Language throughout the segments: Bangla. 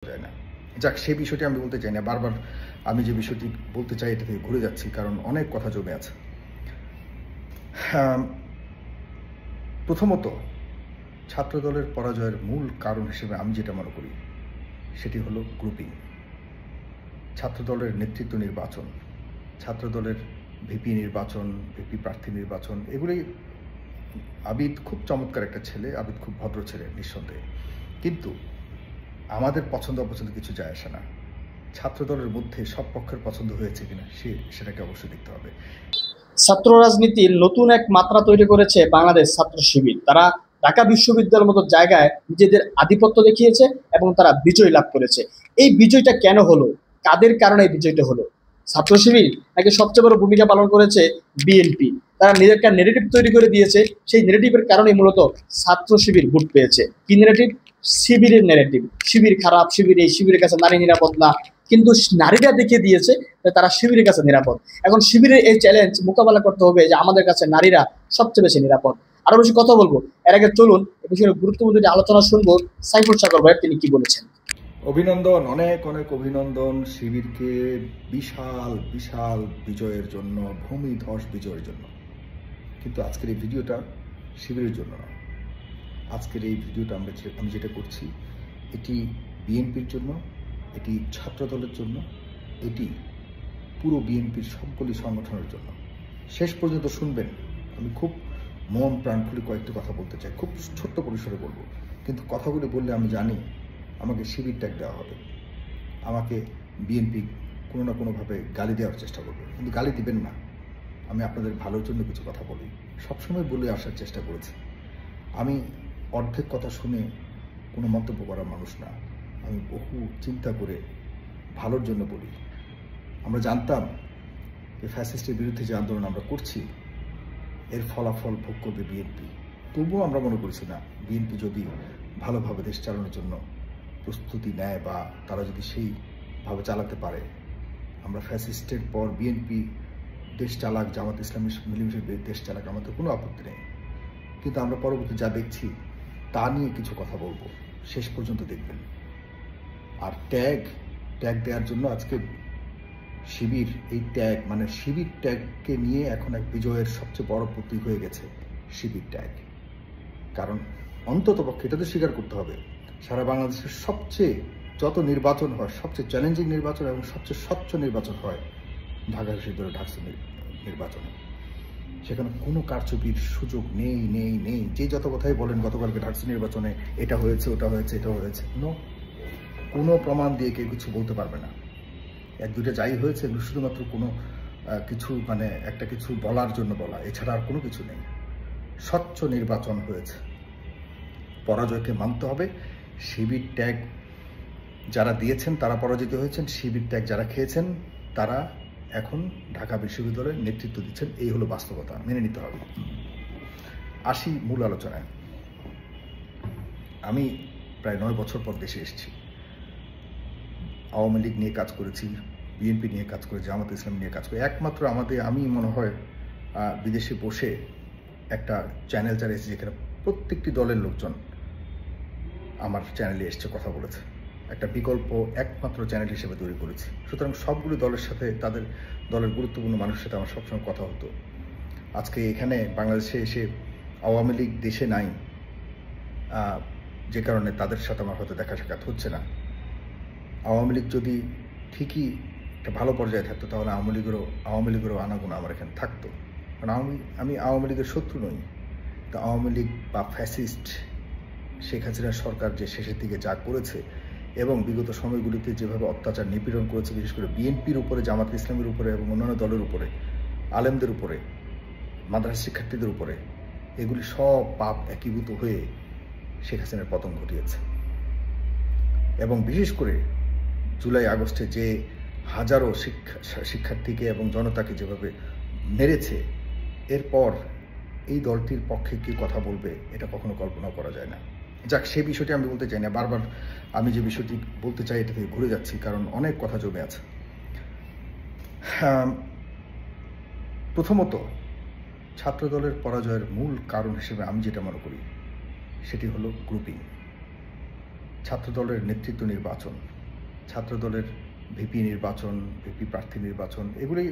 যায় না। যাক, সেই বিষয়টি আমি বলতে চাই না। বারবার আমি যে বিষয়টি বলতে চাই এটা থেকে ঘুরে যাচ্ছি, কারণ অনেক কথা জমে আছে। প্রথমত, ছাত্রদলের পরাজয়ের মূল কারণ হিসেবে আমি যেটা মনে করি সেটি হলো গ্রুপিং। ছাত্রদলের নেতৃত্ব নির্বাচন, ছাত্রদলের ভিপি নির্বাচন, ভিপি প্রার্থী নির্বাচন, এগুলি আবিদ খুব চমৎকার একটা ছেলে, আবিদ খুব ভদ্র ছেলে নিঃসন্দেহে, কিন্তু আমাদের পছন্দ অপছন্দ কিছু যায় আসে না। ছাত্রদলের মধ্যে সব পক্ষের পছন্দ হয়েছে কিনা সেটাকে অবশ্যই দেখতে হবে। ছাত্র রাজনীতির নতুন এক মাত্রা তৈরি করেছে বাংলাদেশ ছাত্র শিবির। তারা ঢাকা বিশ্ববিদ্যালয়ের মতো জায়গায় নিজেদের আধিপত্য দেখিয়েছে এবং তারা বিজয় লাভ করেছে। এই বিজয়টা কেন হলো, কাদের কারণে এই বিজয়টা হলো? ছাত্র শিবির নাকি সবচেয়ে বড় ভূমিকা পালন করেছে বিএনপি? তারা নিজের একটা নেগেটিভ তৈরি করে দিয়েছে, সেই নেগেটিভের কারণে মূলত ছাত্র শিবির ভোট পেয়েছে। কি নেগেটিভ? শিবিরের নেগেটিভ। শিবির খারাপ, শিবির এই, শিবিরের কাছে নারী নিরাপদ না, কিন্তু নারীরা দেখিয়ে দিয়েছে তারা শিবিরের কাছে নিরাপদ। এখন শিবিরের এই চ্যালেঞ্জ মোকাবেলা করতে হবে যে আমাদের কাছে নারীরা সবচেয়ে বেশি নিরাপদ। আরো বেশি কথা বলবো, এর আগে চলুন এ বিষয়ে গুরুত্বপূর্ণ যে আলোচনা শুনবো সাইফুল সাগর ভাই তিনি কি বলেছেন। অভিনন্দন, অনেক অনেক অভিনন্দন শিবিরকে বিশাল বিশাল বিজয়ের জন্য, ভূমিধস বিজয়ের জন্য। কিন্তু আজকের এই ভিডিওটা শিবিরের জন্য না। আজকের এই ভিডিওটা আমি যেটা করছি এটি বিএনপির জন্য, এটি ছাত্রদলের জন্য, এটি পুরো বিএনপির সবগুলি সংগঠনের জন্য। শেষ পর্যন্ত শুনবেন। আমি খুব মন প্রাণ খুলে কয়েকটি কথা বলতে চাই, খুব ছোট্ট পরিসরে বলবো, কিন্তু কথাগুলি বললে আমি জানি আমাকে শিবির ট্যাগ দেওয়া হবে, আমাকে বিএনপি কোনো না কোনোভাবে গালি দেওয়ার চেষ্টা করবে, কিন্তু গালি দিবেন না। আমি আপনাদের ভালোর জন্য কিছু কথা বলি, সবসময় বলে আসার চেষ্টা করেছি। আমি অর্ধেক কথা শুনে কোনো মন্তব্য করার মানুষ না, আমি বহু চিন্তা করে ভালোর জন্য বলি। আমরা জানতাম যে ফ্যাসিস্টের বিরুদ্ধে যে আন্দোলন আমরা করছি এর ফলাফল ভোগ করবে বিএনপি, তবুও আমরা মনে করছি না বিএনপি যদি ভালোভাবে দেশ চালানোর জন্য প্রস্তুতি নেয় বা তারা যদি সেইভাবে চালাতে পারে, আমরা ফ্যাসিস্টের পর বিএনপি দেশ চালাক, জামাত ইসলামী মিলেমিশে দেশ চালাক, আমাদের কোনো আপত্তি নেই। কিন্তু আমরা পরবর্তী যা দেখছি তা নিয়ে কিছু কথা বলবো, শেষ পর্যন্ত দেখবেন। আর ট্যাগ দেওয়ার জন্য আজকে শিবির, এই ট্যাগ মানে শিবির ট্যাগকে নিয়ে এখন এক বিজয়ের সবচেয়ে বড় প্রতীক হয়ে গেছে শিবির ট্যাগ। কারণ অন্ততপক্ষে এটা তো স্বীকার করতে হবে, সারা বাংলাদেশের সবচেয়ে যত নির্বাচন হয়, সবচেয়ে চ্যালেঞ্জিং নির্বাচন এবং সবচেয়ে স্বচ্ছ নির্বাচন হয় ঢাকা বিশ্ববিদ্যালয়ের ঢাকসু নির্বাচনে। সেখানে কোনো কারচুপির সুযোগ নেই নেই নেই। যে যত কথাই বলেন গতকালকে ঢাকসু নির্বাচনে এটা হয়েছে, ওটা হয়েছে, এটা হয়েছে, কোনো প্রমাণ দিয়ে কেউ কিছু বলতে পারবে না। এক দুইটা যাই হয়েছে এগুলো শুধুমাত্র কোনো কিছু মানে একটা কিছু বলার জন্য বলা, এছাড়া আর কোনো কিছু নেই। স্বচ্ছ নির্বাচন হয়েছে, পরাজয়কে মানতে হবে। শিবির ট্যাগ যারা দিয়েছেন তারা পরাজিত হয়েছেন, শিবির ট্যাগ যারা খেয়েছেন তারা এখন ঢাকা বিশ্ববিদ্যালয়ের নেতৃত্ব দিচ্ছেন। এই হলো বাস্তবতা, মেনে নিতে হবে। আসি মূল আলোচনায়। আমি প্রায় 9 বছর পর দেশে এসেছি। আওয়ামী লীগ নিয়ে কাজ করেছি, বিএনপি নিয়ে কাজ করেছি, জামাত ইসলাম নিয়ে কাজ করি। একমাত্র আমি মনে হয় বিদেশে বসে একটা চ্যানেল চালিয়েছি যেখানে প্রত্যেকটি দলের লোকজন আমার চ্যানেলে এসছে, কথা বলেছে। একটা বিকল্প একমাত্র চ্যানেল হিসেবে তৈরি করেছি। সুতরাং সবগুলো দলের সাথে, তাদের দলের গুরুত্বপূর্ণ মানুষের সাথে আমার সবসময় কথা হতো। আজকে এখানে বাংলাদেশে এসে আওয়ামী লীগ দেশে নাই, যে কারণে তাদের সাথে আমার হয়তো দেখা সাক্ষাৎ হচ্ছে না। আওয়ামী লীগ যদি ঠিকই একটা ভালো পর্যায়ে থাকতো তাহলে আওয়ামী লীগেরও আনাগোনা আমার এখানে থাকতো। কারণ আমি আওয়ামী লীগের শত্রু নই। তো আওয়ামী লীগ বা ফ্যাসিস্ট শেখ হাসিনা সরকার যে শেষের দিকে যা করেছে এবং বিগত সময়গুলিতে যেভাবে অত্যাচার নিপীড়ন করেছে, বিশেষ করে বিএনপির উপরে, জামাত ইসলামের উপরে এবং অন্যান্য দলের উপরে, আলেমদের উপরে, মাদ্রাসা শিক্ষার্থীদের উপরে, এগুলি সব পাপ একীভূত হয়ে শেখ হাসিনার পতন ঘটিয়েছে। এবং বিশেষ করে জুলাই আগস্টে যে হাজারো শিক্ষার্থীকে এবং জনতাকে যেভাবে মেরেছে, এরপর এই দলটির পক্ষে কি কথা বলবে এটা কখনো কল্পনা করা যায় না। যাক, সেই বিষয়টি আমি বলতে চাই না। বারবার আমি যে বিষয়টি বলতে চাই এটা থেকে ঘুরে যাচ্ছি, কারণ অনেক কথা জমে আছে। প্রথমত, ছাত্রদলের পরাজয়ের মূল কারণ হিসেবে আমি যেটা মনে করি সেটি হলো গ্রুপিং। ছাত্রদলের নেতৃত্ব নির্বাচন, ছাত্রদলের ভিপি নির্বাচন, ভিপি প্রার্থী নির্বাচন, এগুলি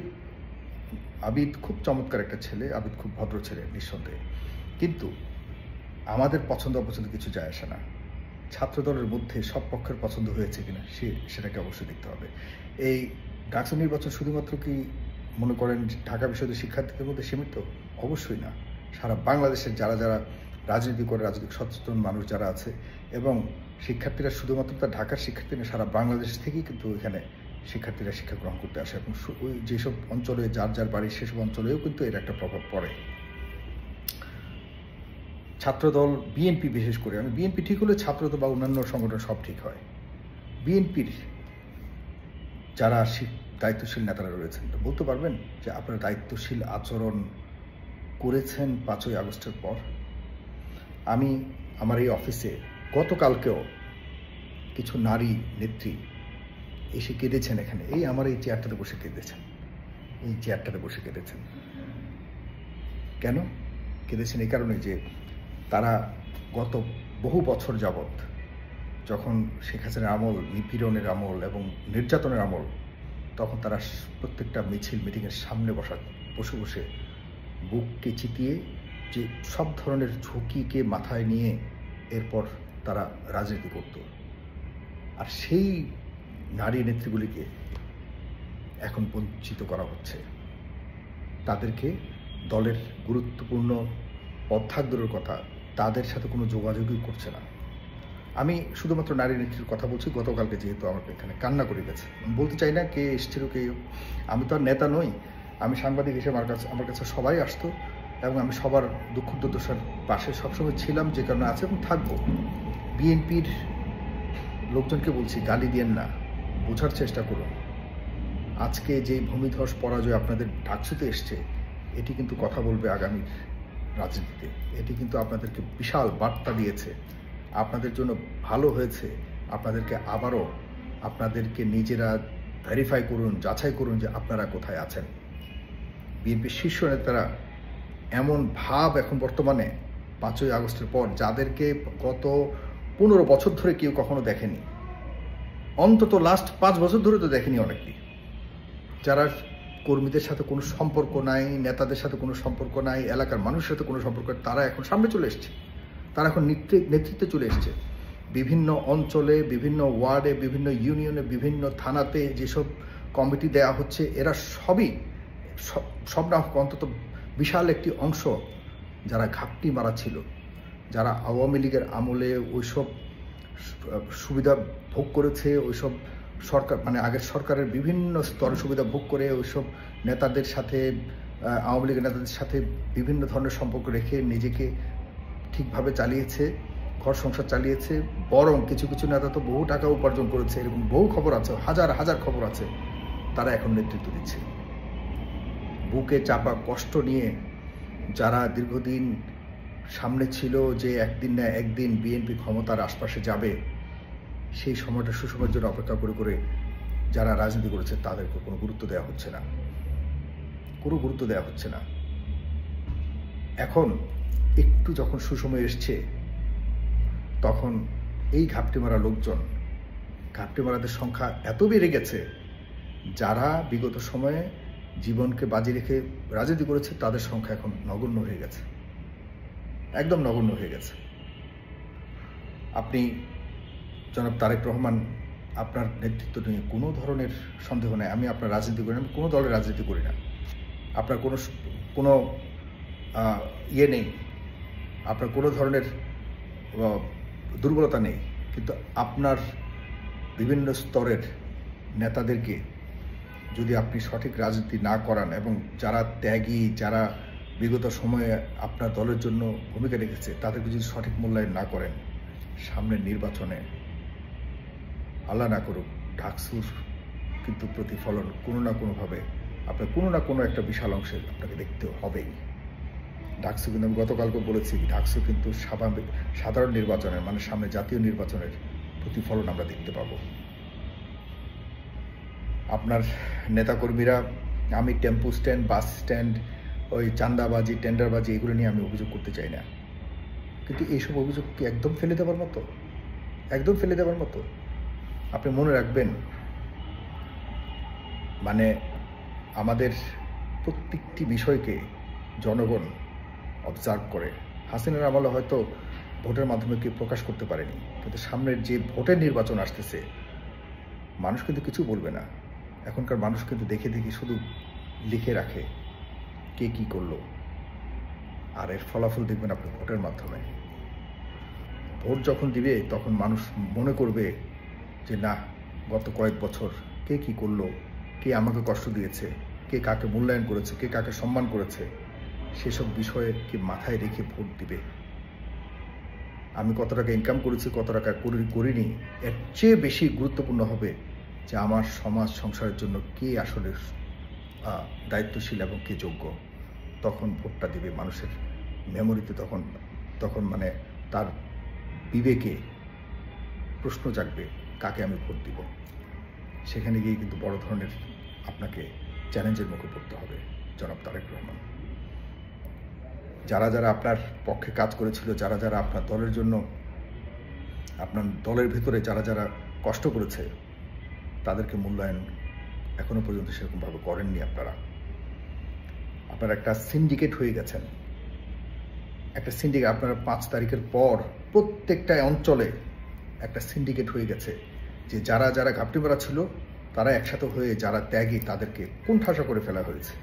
আবিদ খুব চমৎকার একটা ছেলে, আবিদ খুব ভদ্র ছেলে নিঃসন্দেহে, কিন্তু আমাদের পছন্দ অপছন্দ কিছু যায় আসে না। ছাত্রদলের মধ্যে সব পক্ষের পছন্দ হয়েছে কিনা সেটাকে অবশ্যই দেখতে হবে। এই ডাকসু নির্বাচন শুধুমাত্র কি মনে করেন ঢাকা বিশ্ববিদ্যালয়ের শিক্ষার্থীদের মধ্যে সীমিত? অবশ্যই না। সারা বাংলাদেশের যারা যারা রাজনীতি করে, রাজনৈতিক সচেতন মানুষ যারা আছে, এবং শিক্ষার্থীরা শুধুমাত্র তার ঢাকার শিক্ষার্থী না, সারা বাংলাদেশ থেকেই কিন্তু এখানে শিক্ষার্থীরা শিক্ষা গ্রহণ করতে আসে, এবং ওই যেসব অঞ্চলে যার যার বাড়ি সেসব অঞ্চলেও কিন্তু এর একটা প্রভাব পড়ে। ছাত্রদল, বিএনপি বিশেষ করে, আমি বিএনপি ঠিক হলে ছাত্রদল বা অন্যান্য সংগঠন সব ঠিক হয়। বিএনপির যারা দায়িত্বশীল নেতারা রয়েছেন, বলতে পারবেন যে আপনারা দায়িত্বশীল আচরণ করেছেন 5ই আগস্টের পর? আমি আমার এই অফিসে গতকালকেও কিছু নারী নেত্রী এসে কেঁদেছেন এখানে, এই আমার এই চেয়ারটাতে বসে কেঁদেছেন, এই চেয়ারটাতে বসে কেঁদেছেন। কেন কেঁদেছেন? এই কারণে যে তারা গত বহু বছর যাবৎ, যখন শেখ হাসিনার আমল, নিপীড়নের আমল এবং নির্যাতনের আমল, তখন তারা প্রত্যেকটা মিছিল মিটিংয়ের সামনে বসে বসে বুককে চিতিয়ে যে সব ধরনের ঝুঁকিকে মাথায় নিয়ে এরপর তারা রাজনীতি করত। আর সেই নারী নেত্রীগুলিকে এখন বঞ্চিত করা হচ্ছে, তাদেরকে দলের গুরুত্বপূর্ণ পদ থাকবার কথা তাদের সাথে কোনো যোগাযোগই করছে না। আমি শুধুমাত্র নারী নেত্রীর কথা বলছি। গতকালকে যেহেতু আমার এখানে কান্না করে গেছে, আমি বলতে চাই না কে এসছিল কে, আমি তো আর নেতা নই, আমি সাংবাদিক হিসেবে আমার কাছে সবাই আসতো, এবং আমি সবার দুঃখ দুর্দশার পাশে সবসময় ছিলাম, যে কারণে আছে এবং থাকবো। বিএনপির লোকজনকে বলছি, গালি দিয়েন না, বোঝার চেষ্টা করুন। আজকে যে ভূমিধস পরাজয় আপনাদের ডাকসুতে এসছে, এটি কিন্তু কথা বলবে আগামী রাজনীতিতে। এটি কিন্তু আপনাদেরকে বিশাল বার্তা দিয়েছে, আপনাদের জন্য ভালো হয়েছে। আপনাদেরকে আবারও আপনাদেরকে নিজেরা ভেরিফাই করুন, যাচাই করুন যে আপনারা কোথায় আছেন। বিএনপির শীর্ষ নেতারা এমন ভাব এখন বর্তমানে 5ই আগস্টের পর, যাদেরকে গত 15 বছর ধরে কেউ কখনো দেখেনি, অন্তত লাস্ট 5 বছর ধরে তো দেখেনি অনেকেই, যারা কর্মীদের সাথে কোনো সম্পর্ক নাই, নেতাদের সাথে কোনো সম্পর্ক নাই, এলাকার মানুষের সাথে কোনো সম্পর্ক, তারা এখন সামনে চলে এসছে, তারা এখন নেতৃত্বে চলে এসছে। বিভিন্ন অঞ্চলে, বিভিন্ন ওয়ার্ডে, বিভিন্ন ইউনিয়নে, বিভিন্ন থানাতে যেসব কমিটি দেয়া হচ্ছে, এরা সব না অন্তত বিশাল একটি অংশ যারা ঘাপটি মারা ছিল, যারা আওয়ামী লীগের আমলে ওইসব সুবিধা ভোগ করেছে, ওইসব সরকার মানে আগের সরকারের বিভিন্ন স্তর সুবিধা ভোগ করে ওইসব নেতাদের সাথে, আওয়ামী লীগের নেতাদের সাথে বিভিন্ন ধরনের সম্পর্ক রেখে নিজেকে ঠিকভাবে চালিয়েছে, ঘর সংসার চালিয়েছে। বরং কিছু কিছু নেতা তো বহু টাকা উপার্জন করেছে, এরকম বহু খবর আছে, হাজার হাজার খবর আছে। তারা এখন নেতৃত্ব দিচ্ছে। বুকে চাপা কষ্ট নিয়ে যারা দীর্ঘদিন সামনে ছিল যে একদিন না একদিন বিএনপি ক্ষমতার আশপাশে যাবে, সেই সময়টা সুসময়ের জন্য অপেক্ষা করে করে যারা রাজনীতি করেছে তাদেরকে কোনো গুরুত্ব দেওয়া হচ্ছে না, কোনো গুরুত্ব দেওয়া হচ্ছে না। এখন একটু যখন সুসময় এসছে, তখন এই ঘাপটি মারা লোকজন, ঘাপটি মারাদের সংখ্যা এত বেড়ে গেছে, যারা বিগত সময়ে জীবনকে বাজি রেখে রাজনীতি করেছে তাদের সংখ্যা এখন নগণ্য হয়ে গেছে, একদম নগণ্য হয়ে গেছে। আপনি জনাব তারেক রহমান, আপনার নেতৃত্ব নিয়ে কোনো ধরনের সন্দেহ নেই। আমি আপনার রাজনীতি করি না, আমি কোনো দলের রাজনীতি করি না, আপনার কোনো ইয়ে নেই, আপনার কোনো ধরনের দুর্বলতা নেই, কিন্তু আপনার বিভিন্ন স্তরের নেতাদেরকে যদি আপনি সঠিক রাজনীতি না করান, এবং যারা ত্যাগী, যারা বিগত সময়ে আপনার দলের জন্য ভূমিকা রেখেছে, তাদেরকে যদি সঠিক মূল্যায়ন না করেন, সামনের নির্বাচনে আল্লাহ না করুক ডাকসুর কিন্তু প্রতিফলন কোনো না কোনোভাবে আপনার কোনো না কোনো একটা বিশাল অংশে আপনাকে দেখতে হবেই। ডাকসু কিন্তু আমি গতকালকে বলেছি, ডাকসু কিন্তু সাধারণ নির্বাচনের মানে সামনে জাতীয় নির্বাচনের প্রতিফলন আমরা দেখতে পাবো। আপনার নেতাকর্মীরা, আমি টেম্পো স্ট্যান্ড, বাস স্ট্যান্ড, ওই চাঁদাবাজি, টেন্ডারবাজি, এগুলো নিয়ে আমি অভিযোগ করতে চাই না, কিন্তু এইসব অভিযোগ কি একদম ফেলে দেওয়ার মতো? একদম ফেলে দেওয়ার মতো। আপনি মনে রাখবেন, মানে আমাদের প্রত্যেকটি বিষয়কে জনগণ অবজার্ভ করে। হাসিনার আমলে হয়তো ভোটের মাধ্যমে কেউ প্রকাশ করতে পারেনি, কিন্তু সামনের যে ভোটের নির্বাচন আসতেছে মানুষ কিন্তু কিছু বলবে না। এখনকার মানুষ কিন্তু দেখে দেখে শুধু লিখে রাখে কে কী করলো, আর এর ফলাফল দেখবেন আপনি ভোটের মাধ্যমে। ভোট যখন দিবে তখন মানুষ মনে করবে যে না, গত কয়েক বছর কে কী করলো, কে আমাকে কষ্ট দিয়েছে, কে কাকে মূল্যায়ন করেছে, কে কাকে সম্মান করেছে, সেসব বিষয়ে কি মাথায় রেখে ভোট দিবে। আমি কত টাকা ইনকাম করেছি, কত টাকা করিনি, এর চেয়ে বেশি গুরুত্বপূর্ণ হবে যে আমার সমাজ সংসারের জন্য কে আসলে দায়িত্বশীল এবং কে যোগ্য। তখন ভোটটা দিবে মানুষের মেমোরিতে, তখন মানে তার বিবেকে প্রশ্ন জাগবে কাকে আমি ভোট দিব। সেখানে গিয়ে কিন্তু বড় ধরনের আপনাকে চ্যালেঞ্জের মুখে পড়তে হবে। জনাব তারেক রহমান, যারা যারা আপনার পক্ষে কাজ করেছিল, যারা যারা আপনার দলের জন্য, আপনার দলের ভিতরে যারা যারা কষ্ট করেছে, তাদেরকে মূল্যায়ন এখনো পর্যন্ত সেরকমভাবে করেননি আপনারা। আপনারা একটা সিন্ডিকেট হয়ে গেছেন, একটা সিন্ডিকেট। আপনারা 5 তারিখের পর প্রত্যেকটা অঞ্চলে একটা সিন্ডিকেট হয়ে গেছে, যে যারা যারা ঘাপটি মারা ছিল তারা একসাথে হয়ে যারা ত্যাগী তাদেরকে কোণঠাসা করে ফেলা হয়েছে।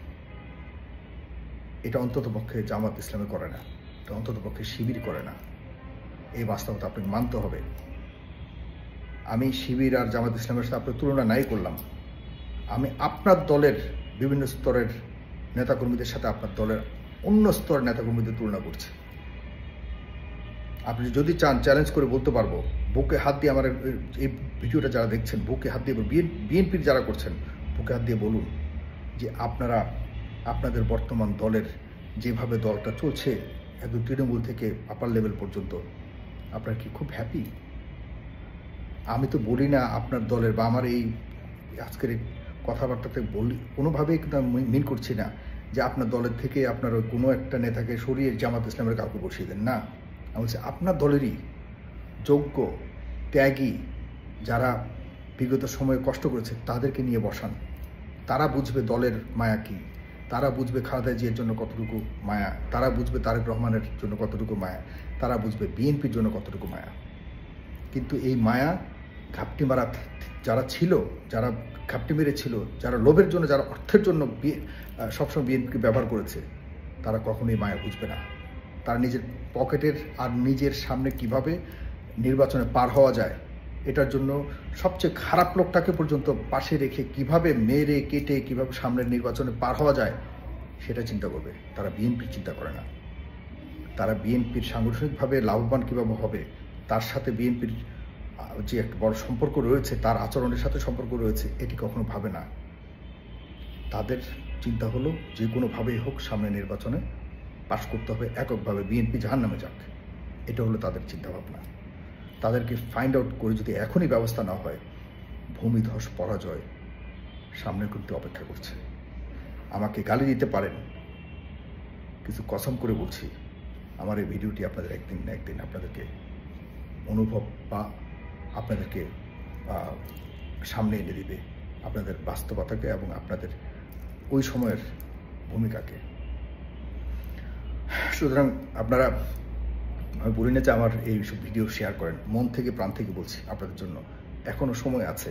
এটা অন্তত পক্ষে জামাত ইসলামে করে না, এটা অন্তত পক্ষে শিবির করে না। এই বাস্তবতা আপনাকে মানতে হবে। আমি শিবির আর জামাত ইসলামের সাথে আপনার তুলনা নাই করলাম, আমি আপনার দলের বিভিন্ন স্তরের নেতাকর্মীদের সাথে আপনার দলের অন্য স্তরের নেতাকর্মীদের তুলনা করছি। আপনি যদি চান চ্যালেঞ্জ করে বলতে পারবো, বুকে হাত দিয়ে, আমার এই ভিডিওটা যারা দেখছেন বুকে হাত দিয়ে, বিএনপির যারা করছেন বুকে হাত দিয়ে বলুন যে আপনারা আপনাদের বর্তমান দলের যেভাবে দলটা চলছে একদম তৃণমূল থেকে আপার লেভেল পর্যন্ত, আপনারা কি খুব হ্যাপি? আমি তো বলি না আপনার দলের বা আমার এই আজকের এই কথাবার্তাতে বলি কোনোভাবেই কিন্তু আমি মিন করছি না যে আপনার দলের থেকে আপনার ওই কোনো একটা নেতাকে সরিয়ে জামাত ইসলামের কাউকে বসিয়ে দেন না। আমি বলছি আপনার দলেরই যোগ্য ত্যাগী যারা বিগত সময়ে কষ্ট করেছে তাদেরকে নিয়ে বসান। তারা বুঝবে দলের মায়া কী, তারা বুঝবে খালেদা জিয়ার জন্য কতটুকু মায়া, তারা বুঝবে তারেক রহমানের জন্য কতটুকু মায়া, তারা বুঝবে বিএনপির জন্য কতটুকু মায়া। কিন্তু এই মায়া ঘাপটি মারা যারা ছিল, যারা ঘাপটি মেরেছিল, যারা লোভের জন্য, যারা অর্থের জন্য সবসময় বিএনপিকে ব্যবহার করেছে, তারা কখনোই মায়া বুঝবে না। তারা নিজের পকেটের আর নিজের সামনে কিভাবে নির্বাচনে পার হওয়া যায়, এটার জন্য সবচেয়ে খারাপ লোকটাকে পর্যন্ত পাশে রেখে কিভাবে মেরে কেটে কিভাবে সামনের নির্বাচনে পার হওয়া যায় সেটা চিন্তা করবে। তারা বিএনপির চিন্তা করে না। তারা বিএনপির সাংগঠনিকভাবে লাভবান কীভাবে হবে, তার সাথে বিএনপির যে একটা বড় সম্পর্ক রয়েছে, তার আচরণের সাথে সম্পর্ক রয়েছে, এটি কখনো ভাবে না। তাদের চিন্তা হলো যে কোনোভাবেই হোক সামনে নির্বাচনে পাশ করতে হবে, এককভাবে বিএনপি জাহান্নামে যাক, এটা হলো তাদের চিন্তাভাবনা। তাদেরকে ফাইন্ড আউট করে যদি এখনই ব্যবস্থা না হয়, ভূমিধস পরাজয় সামনে করতে অপেক্ষা করছে। আমাকে গালি দিতে পারেন, কিছু কসম করে বলছি আমার এই ভিডিওটি আপনাদের একদিন না একদিন আপনাদেরকে অনুভব বা আপনাদেরকে সামনে এনে দিবে, আপনাদের বাস্তবতাকে এবং আপনাদের ওই সময়ের ভূমিকাকে। সুতরাং আপনারা, আমি বলি না যে আমার এই সব ভিডিও শেয়ার করেন, মন থেকে প্রাণ থেকে বলছি আপনাদের জন্য এখনও সময় আছে।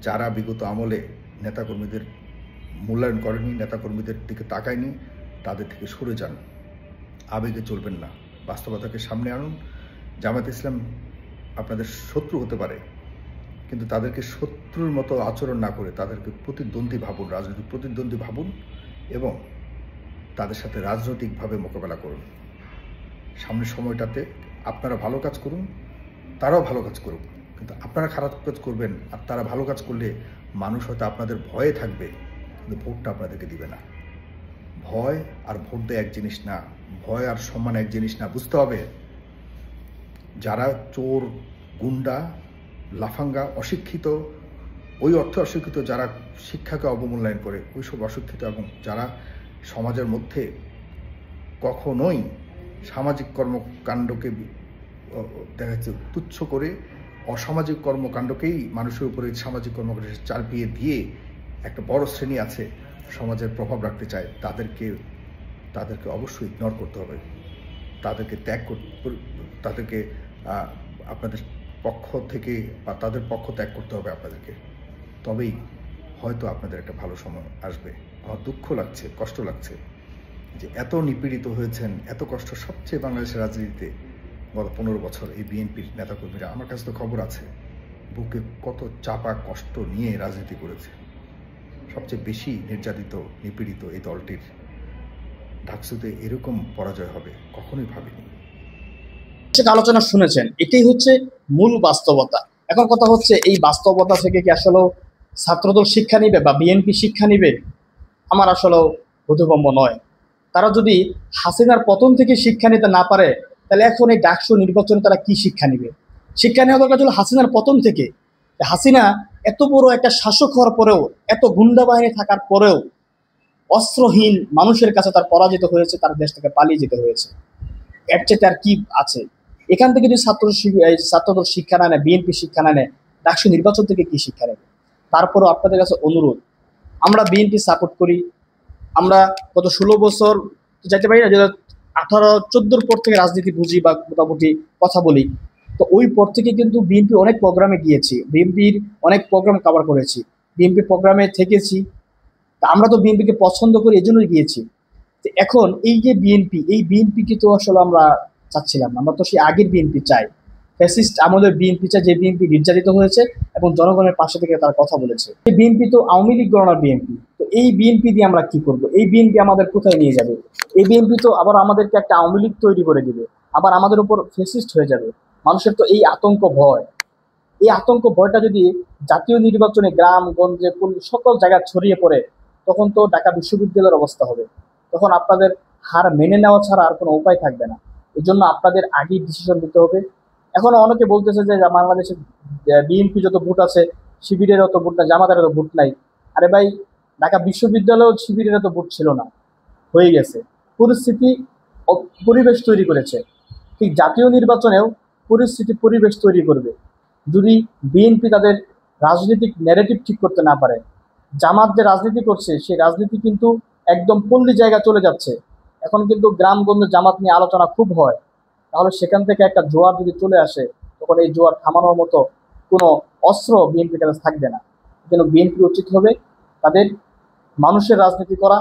যারা বিগত আমলে নেতাকর্মীদের মূল্যায়ন করেনি, নেতাকর্মীদের দিকে তাকায়নি, তাদের থেকে সরে যান। আবেগে চলবেন না, বাস্তবতাকে সামনে আনুন। জামাত ইসলাম আপনাদের শত্রু হতে পারে, কিন্তু তাদেরকে শত্রুর মতো আচরণ না করে তাদেরকে প্রতিদ্বন্দ্বী ভাবুন, রাজনৈতিক প্রতিদ্বন্দ্বী ভাবুন এবং তাদের সাথে রাজনৈতিকভাবে মোকাবেলা করুন। সামনের সময়টাতে আপনারা ভালো কাজ করুন, তারাও ভালো কাজ করুক, কিন্তু আপনারা খারাপ কাজ করবেন আর তারা ভালো কাজ করলে মানুষ হয়তো আপনাদের ভয়ে থাকবে, কিন্তু ভোটটা আপনাদেরকে দিবে না। ভয় আর ভোট দেয় এক জিনিস না, ভয় আর সম্মান এক জিনিস না। বুঝতে হবে যারা চোর, গুন্ডা, লাফাঙ্গা, অশিক্ষিত, ওই অর্থে অশিক্ষিত, যারা শিক্ষাকে অবমূল্যায়ন করে, ওইসব অশিক্ষিত এবং যারা সমাজের মধ্যে কখনোই সামাজিক কর্মকাণ্ডকে দেখা যাচ্ছে তুচ্ছ করে অসামাজিক কর্মকাণ্ডকেই মানুষের উপরে সামাজিক কর্মকাণ্ড চাপিয়ে দিয়ে একটা বড় শ্রেণী আছে সমাজের প্রভাব রাখতে চায়, তাদেরকে অবশ্যই ইগনোর করতে হবে, তাদেরকে তাদেরকে আপনাদের পক্ষ থেকে বা তাদের পক্ষ ত্যাগ করতে হবে আপনাদেরকে। তবেই হয়তো আপনাদের একটা ভালো সময় আসবে। আমার দুঃখ লাগছে, কষ্ট লাগছে যে এত নিপীড়িত হয়েছেন, এত কষ্ট সবচেয়ে বাংলাদেশের রাজনীতিতে গত 15 বছর এই বিএনপির নেতাকর্মীরা, আমার কাছে তো খবর আছে, বুকে কত চাপা কষ্ট নিয়ে রাজনীতি করেছে। সবচেয়ে বেশি নির্যাতিত নিপীড়িত এই দলটির ঢাকসুতে এরকম পরাজয় হবে কখনোই ভাবিনি। আলোচনা শুনেছেন, এটাই হচ্ছে মূল বাস্তবতা। এখন কথা হচ্ছে, এই বাস্তবতা থেকে কি আসলে ছাত্রদল শিক্ষা নিবে বা বিএনপি শিক্ষা নিবে? আমার আসলে বোধগম্য নয়। তারা যদি হাসিনার পতন থেকে শিক্ষা নিতে না পারে, তাহলে এখন এই ডাকসু নির্বাচনে তারা কি শিক্ষা নিবে? শিক্ষা নেওয়া দরকার ছিল হাসিনার পতন থেকে। হাসিনা এত বড় একটা শাসক হওয়ার পরেও, এত গুন্ডা বাহিনী থাকার পরেও অস্ত্রহীন মানুষের কাছে তার পরাজিত হয়েছে, তার দেশ থেকে পালিয়ে যেতে হয়েছে। এর চেয়ে তার কি আছে? এখান থেকে যদি ছাত্রদল শিক্ষা না নেয়, বিএনপি শিক্ষা না নেয়, ডাকসু নির্বাচন থেকে কি শিক্ষা নেবে? তারপরও আপনাদের কাছে অনুরোধ, আমরা বিএনপি সাপোর্ট করি। আমরা গত 16 বছর যাইতে পারি না, 2018-14 পর থেকে রাজনীতি বুঝি বা মোটামুটি কথা বলি। তো ওই পর থেকে কিন্তু বিএনপি অনেক প্রোগ্রামে গিয়েছি, বিএনপির অনেক প্রোগ্রাম কভার করেছি, বিএনপি প্রোগ্রামে থেকেছি। তা আমরা তো বিএনপিকে পছন্দ করি, এই জন্যই গিয়েছি। এখন এই যে বিএনপি, এই বিএনপিকে তো আসলে আমরা চাচ্ছিলাম না, আমরা তো সেই আগের বিএনপি চাই। ফ্যাসিস্ট আমাদের বিএনপি চাই, যে বিএনপি নির্যাতিত হয়েছে এবং জনগণের পাশে থেকে তার কথা বলেছে। এই বিএনপি তো আওয়ামী লীগ গণনার বিএনপি। তো এই বিএনপি দিয়ে আমরা কি করব? এই বিএনপি আমাদের কোথায় নিয়ে যাবে? এই বিএনপি তো আবার আমাদেরকে একটা আওয়ামী লীগ তৈরি করে দিবে, আবার আমাদের উপর ফ্যাসিস্ট হয়ে যাবে। মানুষের তো এই আতঙ্ক ভয়, এই আতঙ্ক ভয়টা যদি জাতীয় নির্বাচনে গ্রাম গঞ্জে সকল জায়গায় ছড়িয়ে পড়ে, তখন তো ঢাকা বিশ্ববিদ্যালয়ের অবস্থা হবে। তখন আপনাদের হার মেনে নেওয়া ছাড়া আর কোনো উপায় থাকবে না। এই জন্য আপনাদের আগেই ডিসিশন নিতে হবে। এখন অনেকে বলতেছে যে বাংলাদেশে বিএনপি যত ভোট আছে, শিবিরের অত ভোট নাই, জামাতের অত ভোট নাই। আরে ভাই, ঢাকা বিশ্ববিদ্যালয়েও শিবিরের অত ভোট ছিল না, হয়ে গেছে। পরিস্থিতি পরিবেশ তৈরি করেছে। ঠিক জাতীয় নির্বাচনেও পরিবেশ তৈরি করবে। যদি বিএনপি তাদের রাজনৈতিক ন্যারেটিভ ঠিক করতে না পারে, জামাত যে রাজনীতি করছে সেই রাজনীতি কিন্তু একদম পল্লী জায়গা চলে যাচ্ছে। এখন কিন্তু গ্রামগঞ্জে জামাত নিয়ে আলোচনা খুব হয়। তাহলে সেখান থেকে একটা জোয়ার যদি চলে আসে, তখন এই জোয়ার থামানোর মতো কোনো অস্ত্র বিএনপির কাছে থাকবে না। যেন বিএনপি উচিত হবে তাদের মানুষের রাজনীতি করা,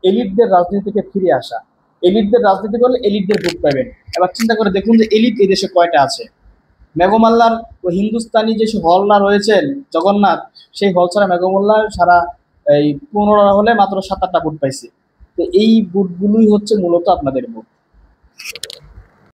এলিটদের রাজনীতি থেকে ফিরে আসা। এলিটদের রাজনীতি করলে এলিটদের ভোট পাবেন। এবার চিন্তা করে দেখুন যে এলিট এই দেশে কয়টা আছে। মেঘমাল্লার ও হিন্দুস্তানি যে হলরা রয়েছেন জগন্নাথ, সেই হল ছাড়া মেঘমাল্লার সারা এই 15 হলে মাত্র 7-8টা ভোট পাইছে। তো এই ভোটগুলোই হচ্ছে মূলত আপনাদের ভোট।